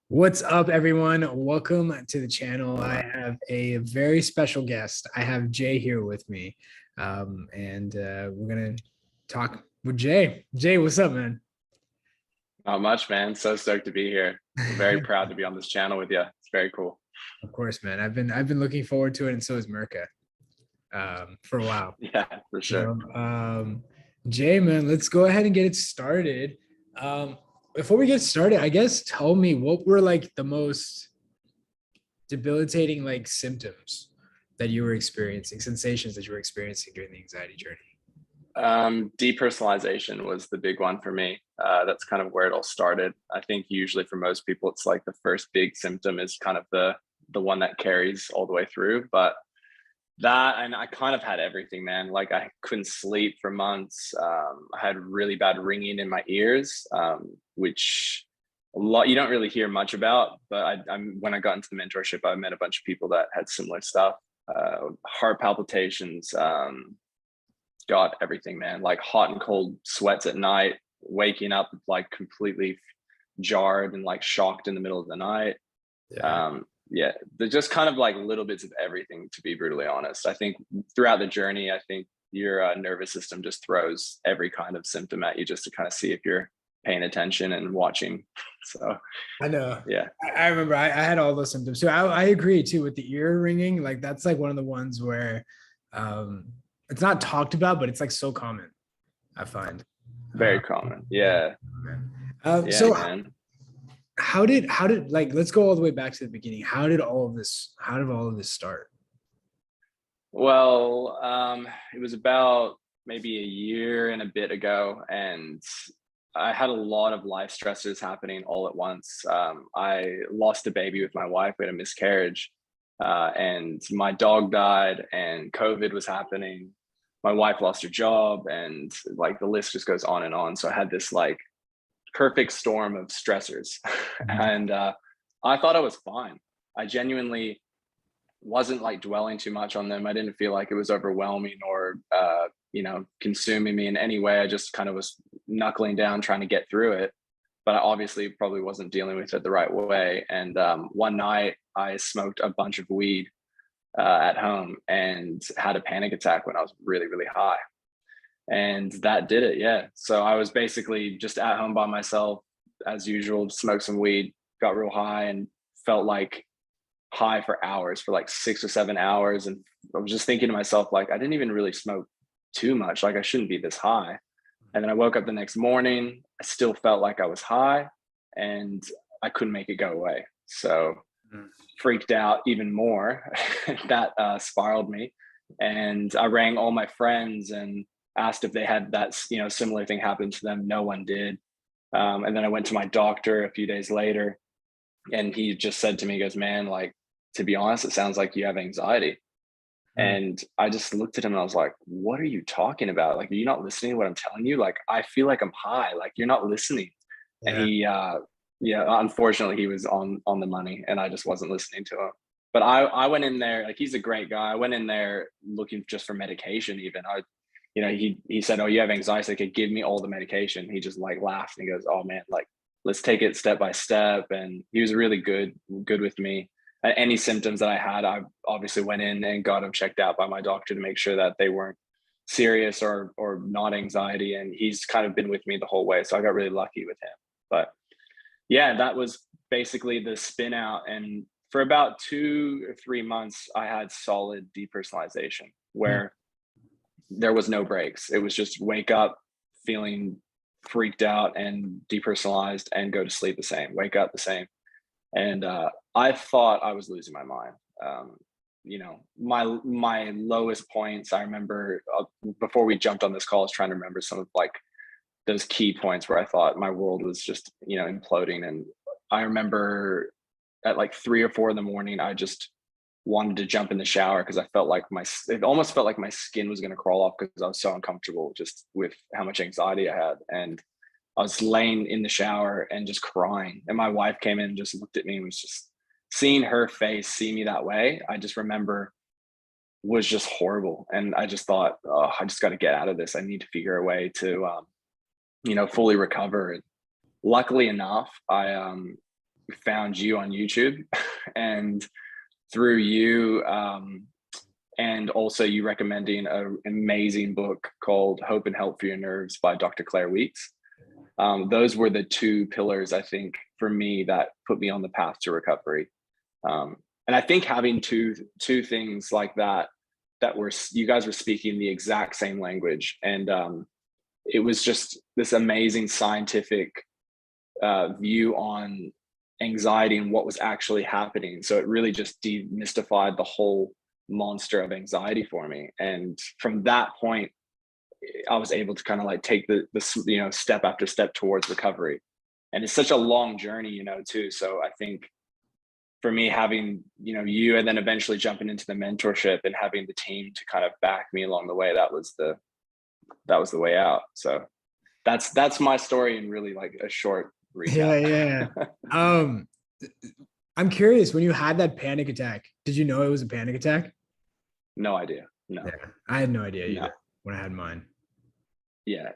What's up, everyone? Welcome to the channel. I have a very special guest. I have Jay here with me, and we're gonna talk with Jay. Jay, what's up, man? Not much, man. So stoked to be here. Very proud to be on this channel with you. It's very cool. Of course, man. I've been looking forward to it, and so is Mirka, for a while. Yeah, for sure. So, Jay, man, let's go ahead and get it started. Before we get started, I guess tell me what were like the most debilitating like symptoms that you were experiencing, sensations that you were experiencing during the anxiety journey. Depersonalization was the big one for me. That's kind of where it all started. I think usually for most people, it's like the first big symptom is kind of the one that carries all the way through. But that, and I kind of had everything, man. Like I couldn't sleep for months. I had really bad ringing in my ears, which a lot you don't really hear much about. But I'm when I got into the mentorship, I met a bunch of people that had similar stuff. Heart palpitations, got everything, man. Like hot and cold sweats at night, waking up like completely jarred and like shocked in the middle of the night. Yeah. Yeah, they're just kind of like little bits of everything, to be brutally honest. I think throughout the journey, I think your nervous system just throws every kind of symptom at you just to kind of see if you're paying attention and watching. So I know. yeah. I remember I had all those symptoms. So I agree too with the ear ringing. Like that's like one of the ones where um it's not talked about, but it's like so common, I find. Very common. Yeah. Yeah, So man. how did like let's go all the way back to the beginning. How did all of this start? Well, it was about maybe a year and a bit ago, and I had a lot of life stressors happening all at once. I lost a baby with my wife. We had a miscarriage, and my dog died, and COVID was happening. My wife lost her job, and like the list just goes on and on. So I had this like perfect storm of stressors, and I thought I was fine. I genuinely wasn't like dwelling too much on them. I didn't feel like it was overwhelming or consuming me in any way. I just kind of was knuckling down trying to get through it, but I obviously probably wasn't dealing with it the right way. And one night I smoked a bunch of weed at home and had a panic attack when I was really, really high, and that did it. Yeah, so I was basically just at home by myself as usual, smoked some weed, got real high, and felt like high for hours, for like 6 or 7 hours. And I was just thinking to myself, like, I didn't even really smoke too much. Like, I shouldn't be this high. And then I woke up the next morning. I still felt like I was high and I couldn't make it go away. So freaked out even more. That spiraled me. And I rang all my friends and asked if they had that, similar thing happen to them. No one did. And then I went to my doctor a few days later, and he just said to me, he goes, man, like, to be honest, it sounds like you have anxiety. And I just looked at him and I was like, what are you talking about? Like, are you not listening to what I'm telling you? Like, I feel like I'm high, like you're not listening. And Yeah. he yeah, unfortunately he was on the money and I just wasn't listening to him. But I went in there, like, he's a great guy. I went in there looking just for medication. Even he said, oh, you have anxiety, so he could give me all the medication. He just like laughed and he goes, oh man, like, let's take it step by step. And he was really good with me. Any symptoms that I had, I obviously went in and got them checked out by my doctor to make sure that they weren't serious or not anxiety. And he's kind of been with me the whole way, so I got really lucky with him. But yeah, that was basically the spin out. And for about 2 or 3 months, I had solid depersonalization where there was no breaks. It was just wake up feeling freaked out and depersonalized and go to sleep the same, wake up the same. And I thought I was losing my mind. My lowest points, I remember before we jumped on this call, I was trying to remember some of like those key points where I thought my world was just, imploding. And I remember at like 3 or 4 in the morning, I just wanted to jump in the shower because I felt like it almost felt like my skin was going to crawl off because I was so uncomfortable just with how much anxiety I had. And I was laying in the shower and just crying. And my wife came in and just looked at me and was just seeing her face, see me that way. I just remember was just horrible. And I just thought, oh, I just got to get out of this. I need to figure a way to, fully recover. And luckily enough, I found you on YouTube, and through you, and also you recommending an amazing book called Hope and Help for Your Nerves by Dr. Claire Weeks. Those were the two pillars, I think, for me that put me on the path to recovery. And I think having two things like that were, you guys were speaking the exact same language, and it was just this amazing scientific view on anxiety and what was actually happening. So it really just demystified the whole monster of anxiety for me. And from that point, I was able to kind of like take the step after step towards recovery. And it's such a long journey, too. So I think for me, having, you, and then eventually jumping into the mentorship and having the team to kind of back me along the way, that was the way out. So that's my story in really like a short recap. Yeah. I'm curious, when you had that panic attack, did you know it was a panic attack? No idea. No. Yeah, I had no idea either when I had mine. Yeah.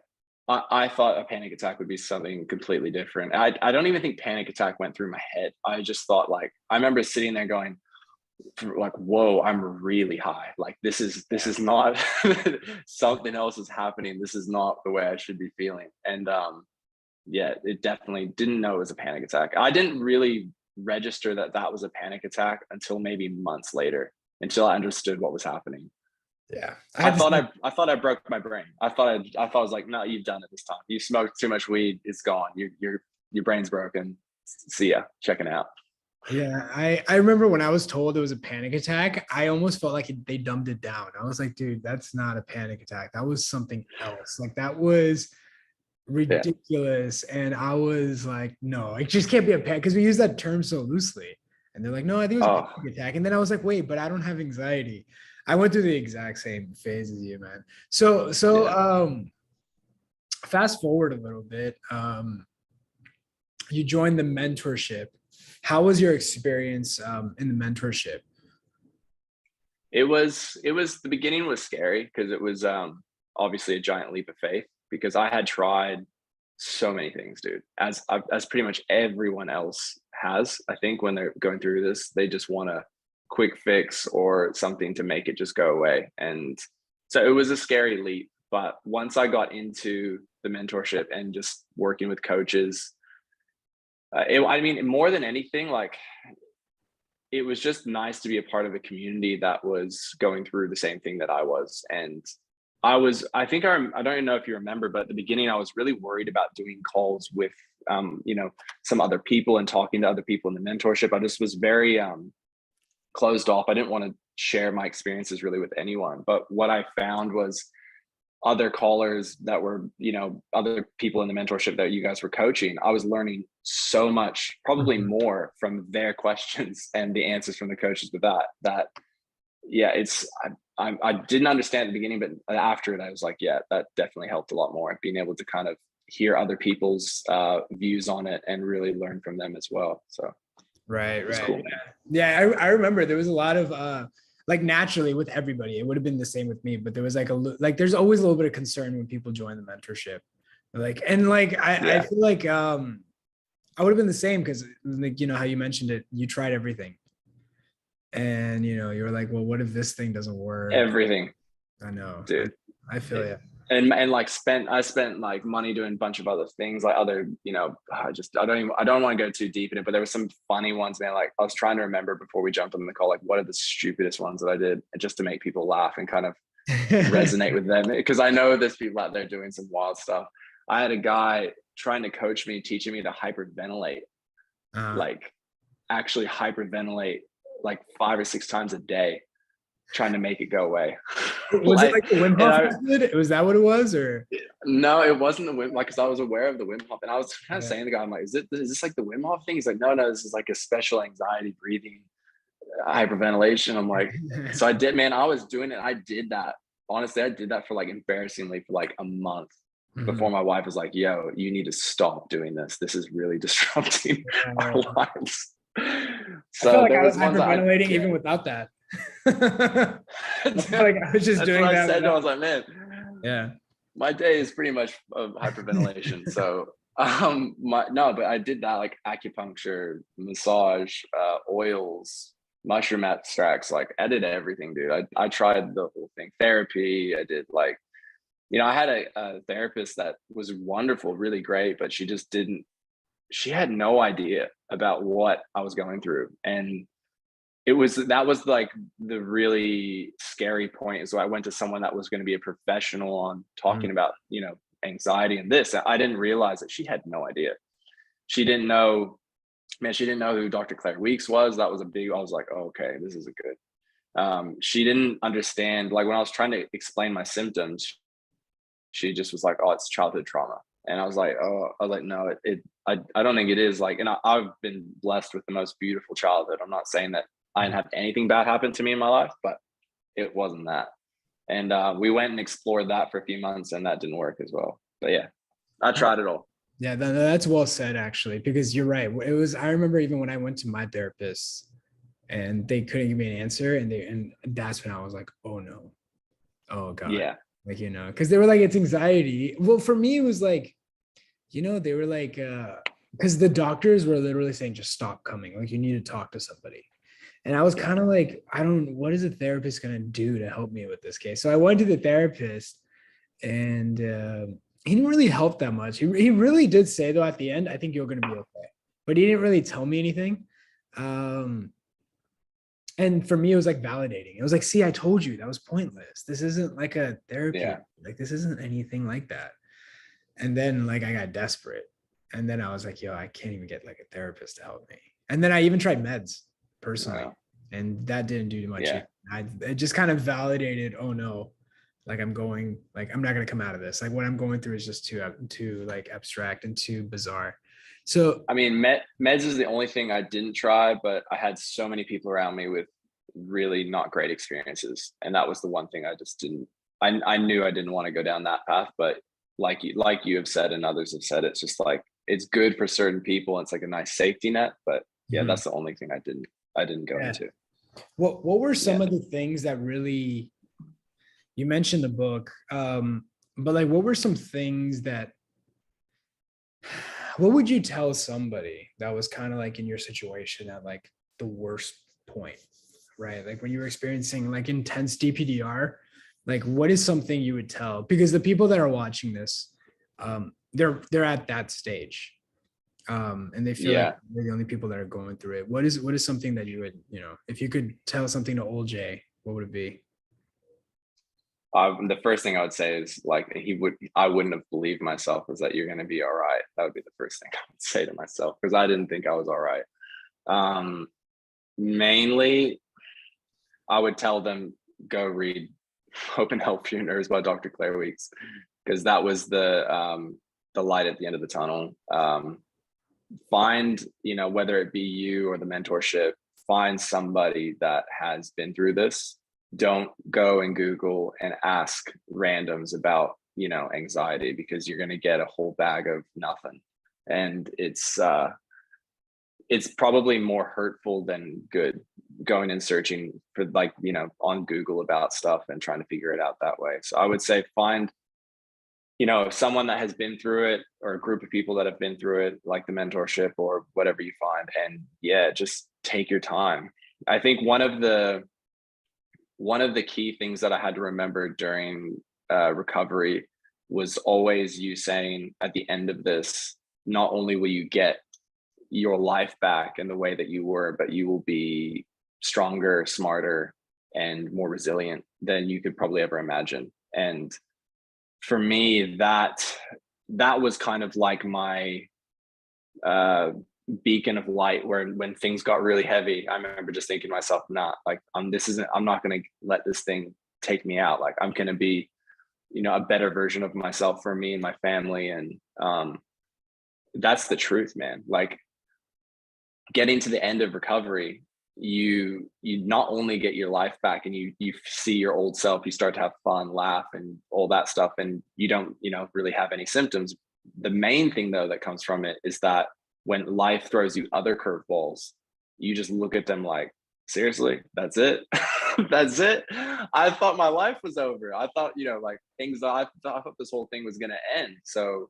I thought a panic attack would be something completely different. I don't even think panic attack went through my head. I just thought, like, I remember sitting there going like, whoa, I'm really high. Like, this is not something else is happening. This is not the way I should be feeling. And yeah, it definitely didn't know it was a panic attack. I didn't really register that was a panic attack until maybe months later, until I understood what was happening. Yeah. I thought I broke my brain. I thought I was like, no, you've done it this time. You smoked too much weed. It's gone. Your brain's broken. See ya. Checking out. Yeah. I remember when I was told it was a panic attack, I almost felt like they dumbed it down. I was like, dude, that's not a panic attack. That was something else. Like, that was ridiculous. Yeah. And I was like, no, it just can't be a panic, because we use that term so loosely. And they're like, no, I think it was a panic attack. And then I was like, wait, but I don't have anxiety. I went through the exact same phase as you, man. So fast forward a little bit. You joined the mentorship. How was your experience in the mentorship? It was the beginning was scary, because it was obviously a giant leap of faith, because I had tried so many things, dude, as pretty much everyone else has. I think when they're going through this, they just want a quick fix or something to make it just go away. And so it was a scary leap. But once I got into the mentorship and just working with coaches, I mean, more tthan anything, like, it was just nice to be a part of a community that was going through the same thing that I was. And I don't even know if you remember, but at the beginning, I was really worried about doing calls with, some other people and talking to other people in the mentorship. I just was very closed off. I didn't want to share my experiences really with anyone. But what I found was other callers that were, other people in the mentorship that you guys were coaching, I was learning so much, probably more from their questions and the answers from the coaches with that. Yeah, I didn't understand at the beginning, but after it, I was like, yeah, that definitely helped a lot more. Being able to kind of hear other people's views on it and really learn from them as well. So. Right. Cool. Yeah. I remember there was a lot of like, naturally with everybody, it would have been the same with me, but there was there's always a little bit of concern when people join the mentorship. I feel like I would have been the same, because like, how you mentioned it, you tried everything. And you were like, well, what if this thing doesn't work? Everything. I know, dude. I feel you. And like I spent like money doing a bunch of other things, like other, I don't want to go too deep in it, but there were some funny ones, man. Like, I was trying to remember before we jumped on the call, like, what are the stupidest ones that I did, just to make people laugh and kind of resonate with them, because I know there's people out there doing some wild stuff. I had a guy trying to coach me, teaching me to hyperventilate, like actually hyperventilate like 5 or 6 times a day, trying to make it go away. Was it like the Wim Hof method? Was that what it was, or? No, it wasn't the Wim, like, because I was aware of the Wim Hof, and I was kind of saying to the guy, I'm like, is this like the Wim Hof thing? He's like, no, this is like a special anxiety breathing hyperventilation. I'm like, so I did, man. I was doing it. I did that. Honestly, I did that for like embarrassingly for like a month before my wife was like, yo, you need to stop doing this. This is really disrupting our lives. So I feel like I was hyperventilating even without that. I feel like I was just doing that. I was like, man, yeah, my day is pretty much of hyperventilation. So No, but I did that, like acupuncture, massage, oils, mushroom extracts, like I did everything, dude. I tried the whole thing. Therapy, I did like, I had a therapist that was wonderful, really great, but she had no idea about what I was going through. And that was like the really scary point. So I went to someone that was going to be a professional on Mm. talking about, anxiety and this. I didn't realize that she had no idea. She didn't know, man, she didn't know who Dr. Claire Weeks was. That was I was like, oh, okay, this is a good. She didn't understand, like when I was trying to explain my symptoms, she just was like, oh, it's childhood trauma. And I was like, no, I don't think it is. Like, and I've been blessed with the most beautiful childhood. I'm not saying that I didn't have anything bad happen to me in my life, but it wasn't that. And we went and explored that for a few months, and that didn't work as well. But yeah, I tried it all. Yeah, that's well said, actually, because you're right. It was, I remember even when I went to my therapist and they couldn't give me an answer, and that's when I was like, oh no, oh God. Yeah, Like, because they were like, it's anxiety. Well, for me, it was like, they were like, because the doctors were literally saying, just stop coming. Like, you need to talk to somebody. And I was yeah, kind of like, what is a therapist going to do to help me with this case? So I went to the therapist, and he didn't really help that much. He really did say, though, at the end, I think you're going to be okay. But he didn't really tell me anything. Um, and for me, it was like validating. It was like, see, I told you that was pointless. This isn't like a therapy. yeah. Like, this isn't anything like that. And then like I got desperate. And then I was like, yo, I can't even get like a therapist to help me. And then I even tried meds personally. Uh, And that didn't do much. yeah. It just kind of validated, oh no, like I'm not gonna come out of this. Like what I'm going through is just too like abstract and too bizarre. So I mean, meds is the only thing I didn't try, but I had so many people around me with really not great experiences, and that was the one thing I just didn't. I knew I didn't want to go down that path, but like you have said and others have said, it's just like it's good for certain people. And it's like a nice safety net, but yeah, mhm. that's the only thing I didn't go Yeah. into. What were Yeah. some of the things that really, you mentioned the book, but like what were some things that, what would you tell somebody that was kind of like in your situation at like the worst point, right? Like when you were experiencing like intense DPDR, like what is something you would tell? Because the people that are watching this, they're at that stage, and they feel like Yeah. they're the only people that are going through it. What is something that you would, if you could tell something to old Jay, what would it be? The first thing I would say is like I wouldn't have believed myself is that you're going to be all right. That would be the first thing I would say to myself because I didn't think I was all right. Um, Mainly, I would tell them go read "Hope and Help for Your Nerves" by Dr. Claire Weeks because that was the light at the end of the tunnel. Find whether it be you or the mentorship, find somebody that has been through this. Don't go and Google and ask randoms about anxiety because you're going to get a whole bag of nothing, and it's probably more hurtful than good going and searching for like on Google about stuff and trying to figure it out that way. So I would say find someone that has been through it or a group of people that have been through it, like the mentorship or whatever you find. And yeah, just take your time. I think one of the key things that I had to remember during recovery was always you saying at the end of this, not only will you get your life back in the way that you were, but you will be stronger, smarter, and more resilient than you could probably ever imagine. And for me, that was kind of like my uh, beacon of light where when things got really heavy, I remember just thinking to myself, nah, like I'm not going to let this thing take me out. Like I'm going to be, a better version of myself for me and my family. And that's the truth, man. Like getting to the end of recovery, you not only get your life back and you see your old self, you start to have fun, laugh, and all that stuff, and you don't really have any symptoms. The main thing though that comes from it is that when life throws you other curveballs, you just look at them like, seriously, that's it. That's it. I thought my life was over. I thought like things, I thought this whole thing was going to end. So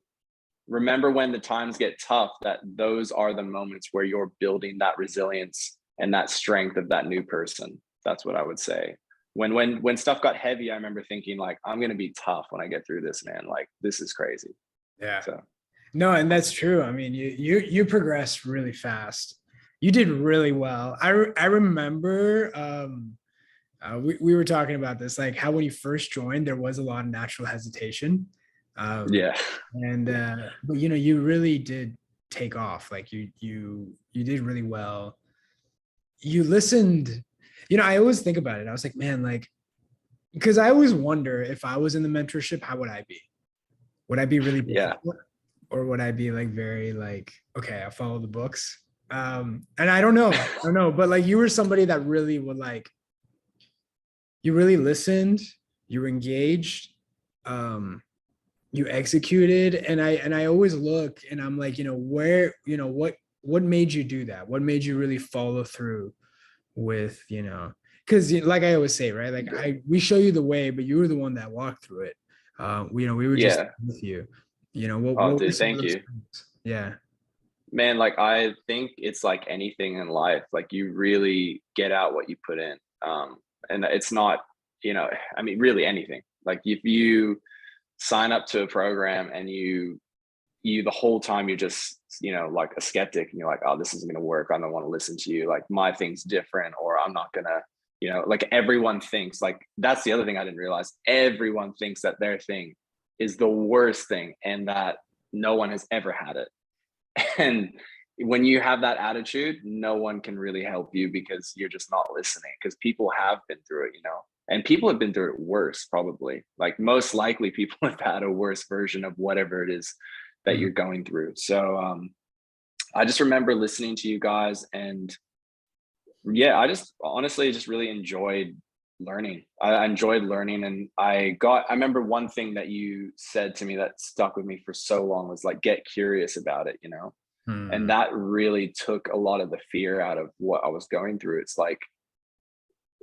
remember when the times get tough, that those are the moments where you're building that resilience and that strength of that new person. That's what I would say. When stuff got heavy, I remember thinking like, I'm gonna be tough when I get through this, man. Like this is crazy. Yeah. So No, and that's true. I mean, you progressed really fast. You did really well. I remember we were talking about this, like how when you first joined, there was a lot of natural hesitation. yeah. And but you know, you really did take off. Like you did really well. You listened. You know, I always think about it. I was like, man, like, because I always wonder if I was in the mentorship, how would I be? Would I be really Yeah. difficult? Or would I be like very like, okay, I follow the books? And I don't know. I don't know. But like you were somebody that really would like, you really listened, you were engaged, um, you executed. And I always look and I'm like, you know, where, you know, what made you do that? What made you really follow through with, you know, because like I always say, right? Like we show you the way, but you were the one that walked through it. You know, we were just Yeah. with you. You know, what Oh, were dude, some of thank those you. things? Yeah. Man, like I think it's like anything in life, like you really get out what you put in. And it's not, I mean, really anything. Like if you sign up to a program and you the whole time you're just, like a skeptic and you're like, oh, this isn't gonna work. I don't want to listen to you. Like my thing's different, or I'm not gonna, like everyone thinks like that's the other thing I didn't realize. Everyone thinks that their thing is the worst thing and that no one has ever had it. And when you have that attitude, no one can really help you because you're just not listening, because people have been through it, and people have been through it worse, probably. Like most likely people have had a worse version of whatever it is that Mhm. you're going through. So I just remember listening to you guys, and yeah, I just honestly just really enjoyed learning. I enjoyed learning, and I remember one thing that you said to me that stuck with me for so long was like, get curious about it, and Hmm. that really took a lot of the fear out of what I was going through. It's like,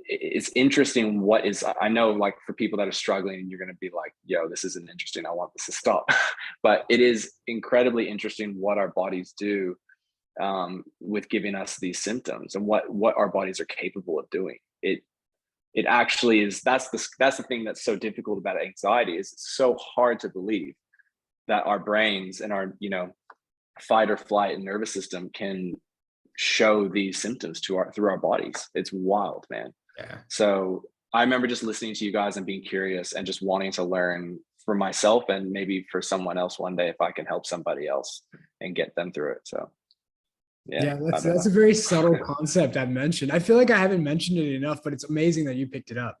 it's interesting what is, I know like for people that are struggling, you're going to be like, yo, this isn't interesting, I want this to stop. But it is incredibly interesting what our bodies do, with giving us these symptoms and what our bodies are capable of doing. It actually is, that's the thing that's so difficult about anxiety, is it's so hard to believe that our brains and our fight or flight and nervous system can show these symptoms through our bodies. It's wild, man. Yeah. So I remember just listening to you guys and being curious and just wanting to learn for myself and maybe for someone else one day, if I can help somebody else and get them through it. So yeah, Yeah, I that's don't that's know. a very subtle concept I've mentioned. I feel like I haven't mentioned it enough, but it's amazing that you picked it up.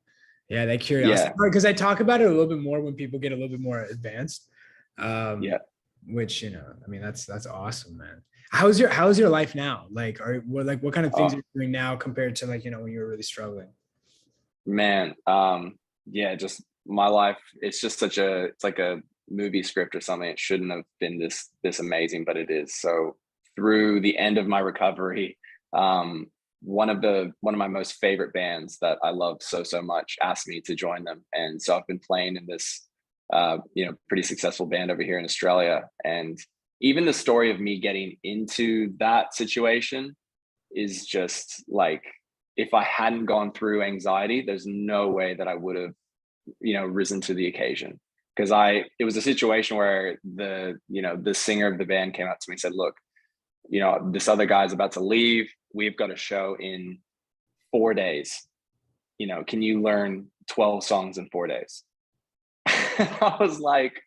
Yeah, that curiosity Yeah, part, because I talk about it a little bit more when people get a little bit more advanced. Um, yeah. which, you know, I mean, that's awesome, man. How's your life now? Like, what kind of things are Oh you doing now compared to like, you know, when you were really struggling? man, yeah, just my life. It's just it's like a movie script or something. It shouldn't have been this amazing, but it is. So through the end of my recovery, um, one of my most favorite bands that I love so much asked me to join them, and so I've been playing in this, pretty successful band over here in Australia. And even the story of me getting into that situation is just like, if I hadn't gone through anxiety, there's no way that I would have, risen to the occasion. Because it was a situation where the singer of the band came up to me and said, look, this other guy's about to leave. We've got a show in 4 days. Can you learn 12 songs in 4 days? I was like,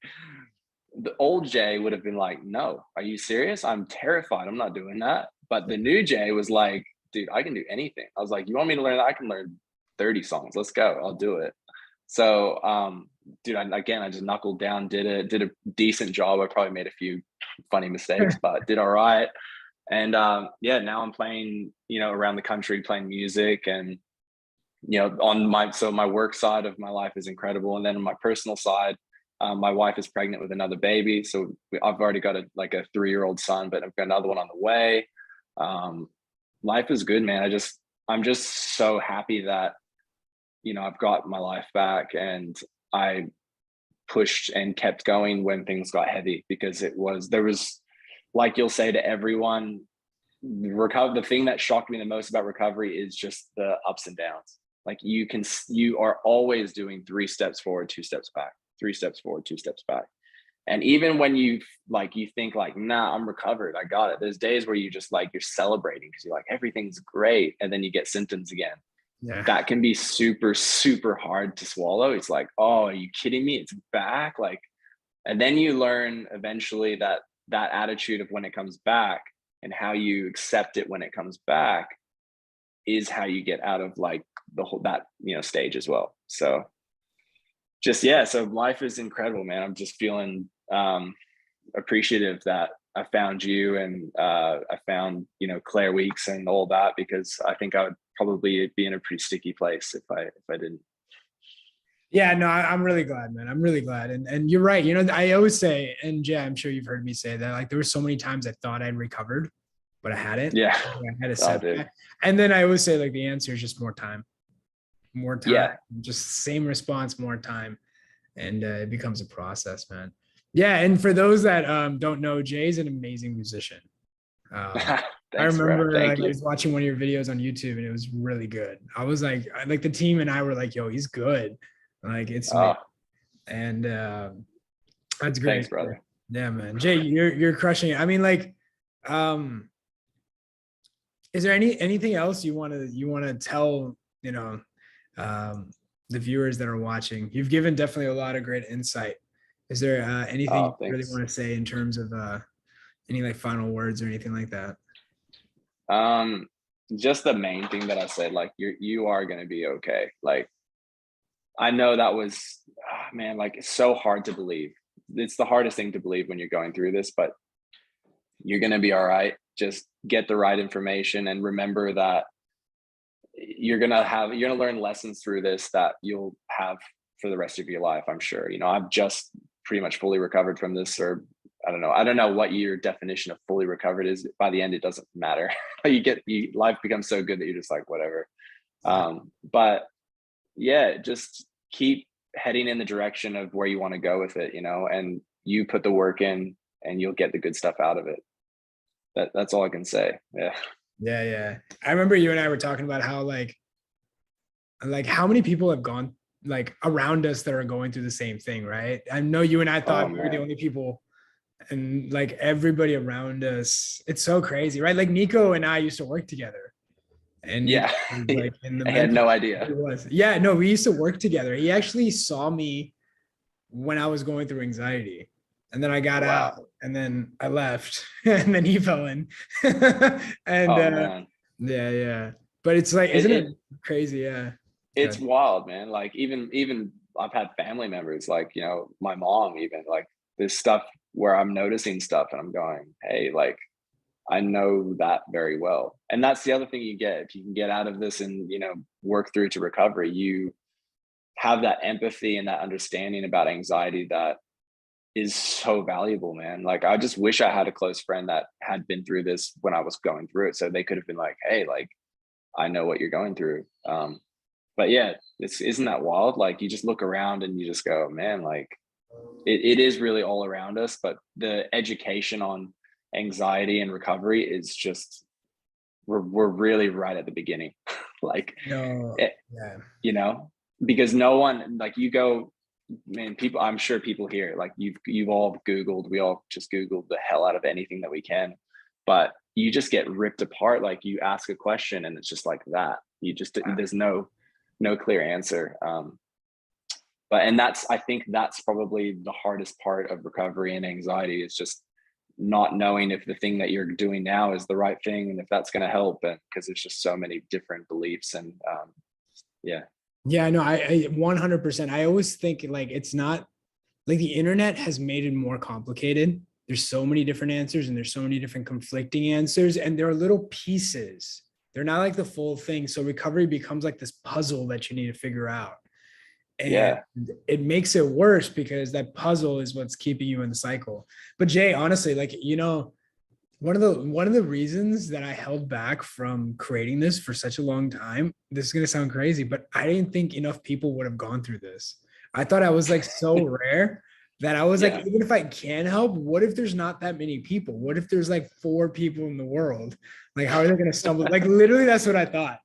the old Jay would have been like, no, are you serious? I'm terrified. I'm not doing that. But the new Jay was like, dude, I can do anything. I was like, you want me to learn that? I can learn 30 songs. Let's go. I'll do it. So, dude, I just knuckled down, did a decent job. I probably made a few funny mistakes, but did all right. And yeah, now I'm playing, around the country, playing music. And on my work side of my life is incredible, and then on my personal side, my wife is pregnant with another baby, so I've already got a 3-year-old son, but I've got another one on the way. um, Life is good, man. I'm just so happy that I've got my life back, and I pushed and kept going when things got heavy, because there was, like you'll say to everyone, the thing that shocked me the most about recovery is just the ups and downs. Like you are always doing 3 steps forward, 2 steps back, 3 steps forward, 2 steps back. And even when you think like, nah, I'm recovered, I got it, there's days where you just like, you're celebrating because you're like, everything's great, and then you get symptoms again. Yeah. That can be super, super hard to swallow. It's like, oh, are you kidding me? It's back. Like, and then you learn eventually that attitude of when it comes back and how you accept it when it comes back is how you get out of like the whole, that, stage as well. So just, yeah. So life is incredible, man. I'm just feeling appreciative that I found you, and I found, Claire Weeks and all that, because I think I would probably be in a pretty sticky place if I didn't. Yeah, no, I'm really glad, man. I'm really glad. And you're right. I always say, and Jay, I'm sure you've heard me say that, like, there were so many times I thought I'd recovered, but I hadn't. Yeah. I had a Oh, setback. And then I always say, like, the answer is just more time, Yeah. just same response, more time. And it becomes a process, man. Yeah. And for those that don't know, Jay's an amazing musician. I remember I was watching one of your videos on YouTube, and it was really good. I was like the team and I were like, yo, he's good. Like, it's me. And that's great. Thanks, brother. Yeah, man. Jay, you're crushing it. I mean, like, is there anything else you want to tell, the viewers that are watching? You've given definitely a lot of great insight. Is there anything you really want to say in terms of any like final words or anything like that? Just the main thing that I said, like, you are going to be okay. Like, I know that was, man, like, it's so hard to believe. It's the hardest thing to believe when you're going through this, but you're going to be all right. Just get the right information, and remember that you're going to learn lessons through this that you'll have for the rest of your life. I'm sure, I've just pretty much fully recovered from this, or I don't know what your definition of fully recovered is. By the end, it doesn't matter. Life becomes so good that you're just like, whatever. But yeah, just keep heading in the direction of where you want to go with it, and you put the work in, and you'll get the good stuff out of it. That's all I can say. Yeah. Yeah. I remember you and I were talking about how like how many people have gone like around us that are going through the same thing, right? I know you and I thought we were the only people, and like everybody around us, it's so crazy, right? Like Nico and I used to work together. And yeah, like I had no idea. It was. Yeah, no, we used to work together. He actually saw me when I was going through anxiety, and then I got out, and then I left, and then he fell in. And yeah. But it's like, isn't it crazy? Yeah. It's wild, man. Like, even I've had family members, like, my mom, even, like, this stuff where I'm noticing stuff and I'm going, hey, like, I know that very well. And that's the other thing you get. If you can get out of this and, work through to recovery, you have that empathy and that understanding about anxiety that is so valuable, man. Like, I just wish I had a close friend that had been through this when I was going through it, so they could have been like, hey, like, I know what you're going through. But yeah, isn't that wild? Like, you just look around and you just go, man, like, it is really all around us. But the education on anxiety and recovery is just, we're really right at the beginning. Like, because no one, like, you go, man, people, I'm sure people here, like, you've all Googled, we all just Googled the hell out of anything that we can, but you just get ripped apart. Like, you ask a question and it's just like that. There's no clear answer. And I think that's probably the hardest part of recovery and anxiety, is just not knowing if the thing that you're doing now is the right thing, and if that's going to help. And because there's just so many different beliefs, and yeah, no, I 100%. I always think, like, it's not like the internet has made it more complicated. There's so many different answers, and there's so many different conflicting answers, and there are little pieces. They're not like the full thing. So recovery becomes like this puzzle that you need to figure out. And it makes it worse because that puzzle is what's keeping you in the cycle. But Jay, honestly, like, one of the reasons that I held back from creating this for such a long time, this is going to sound crazy, but I didn't think enough people would have gone through this. I thought I was like so rare that I was like, Yeah. even if I can help, what if there's not that many people? What if there's like 4 people in the world? Like, how are they going to stumble? Like, literally, that's what I thought.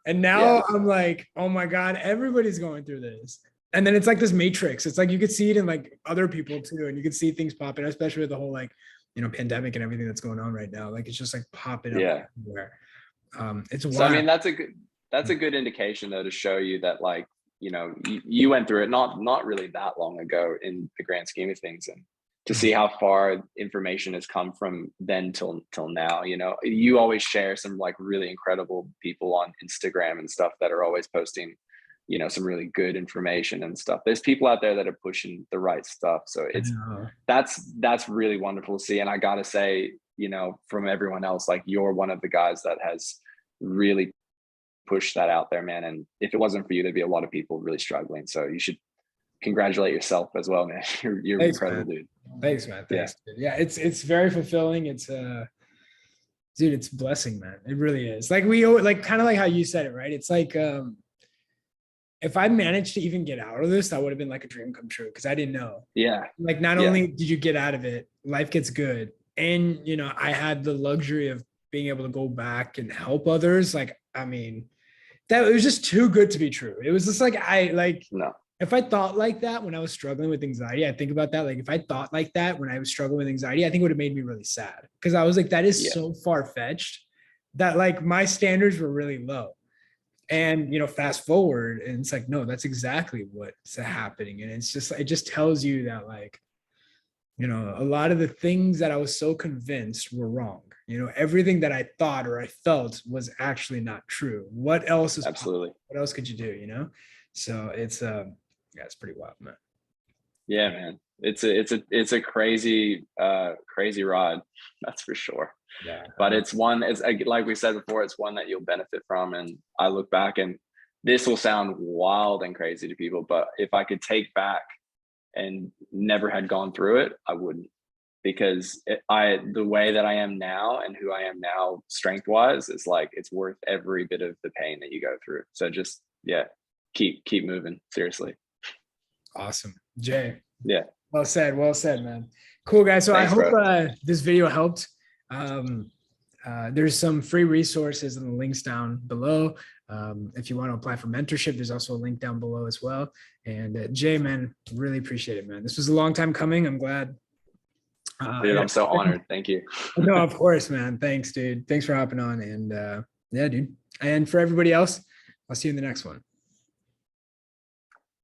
And Yeah. now I'm like, oh my God, everybody's going through this. And then it's like this matrix. It's like you could see it in like other people too. And you could see things popping, especially with the whole like, pandemic and everything that's going on right now. Like, it's just like popping up Yeah. everywhere. It's So I wild. mean, that's a good indication though to show you that like, you went through it not really that long ago in the grand scheme of things, and to see how far information has come from then till now. You always share some like really incredible people on Instagram and stuff that are always posting some really good information and stuff. There's people out there that are pushing the right stuff, so that's really wonderful to see. And I gotta say, from everyone else, like, you're one of the guys that has really push that out there, man. And if it wasn't for you, there'd be a lot of people really struggling. So you should congratulate yourself as well, man. You're Thanks, incredible, man. dude. Thanks, man. Yeah. Thanks. Dude. Yeah, it's very fulfilling. It's dude, it's a blessing, man. It really is. Like like kind of like how you said it, right? It's like if I managed to even get out of this, that would have been like a dream come true, because I didn't know. Yeah. Like, not Yeah. only did you get out of it, life gets good. And I had the luxury of being able to go back and help others. Like, I mean, that it was just too good to be true. It was just like, No. if I thought like that when I was struggling with anxiety, I think about that. Like, if I thought like that when I was struggling with anxiety, I think it would have made me really sad, because I was like, that is Yeah. so far fetched that like my standards were really low. And fast forward, and it's like, no, that's exactly what's happening. And it's just, it just tells you that like, a lot of the things that I was so convinced were wrong. Everything that I thought or I felt was actually not true. What else is Absolutely. possible? What else could you do? So it's yeah, it's pretty wild, man. Yeah, man. It's a crazy ride, that's for sure. Yeah. But it's like we said before, it's one that you'll benefit from. And I look back, and this will sound wild and crazy to people, but if I could take back and never had gone through it, I wouldn't, because the way that I am now and who I am now strength wise is like, it's worth every bit of the pain that you go through. So just, yeah, keep moving, seriously. Awesome. Jay. Yeah. Well said, man. Cool, guys. So Thanks, I hope bro. this video helped. There's some free resources in the links down below. If you want to apply for mentorship, there's also a link down below as well. And Jay, man, really appreciate it, man. This was a long time coming. I'm glad. Dude, I'm so honored. Thank you. No, of course, man. Thanks, dude. Thanks for hopping on. And yeah, dude. And for everybody else, I'll see you in the next one.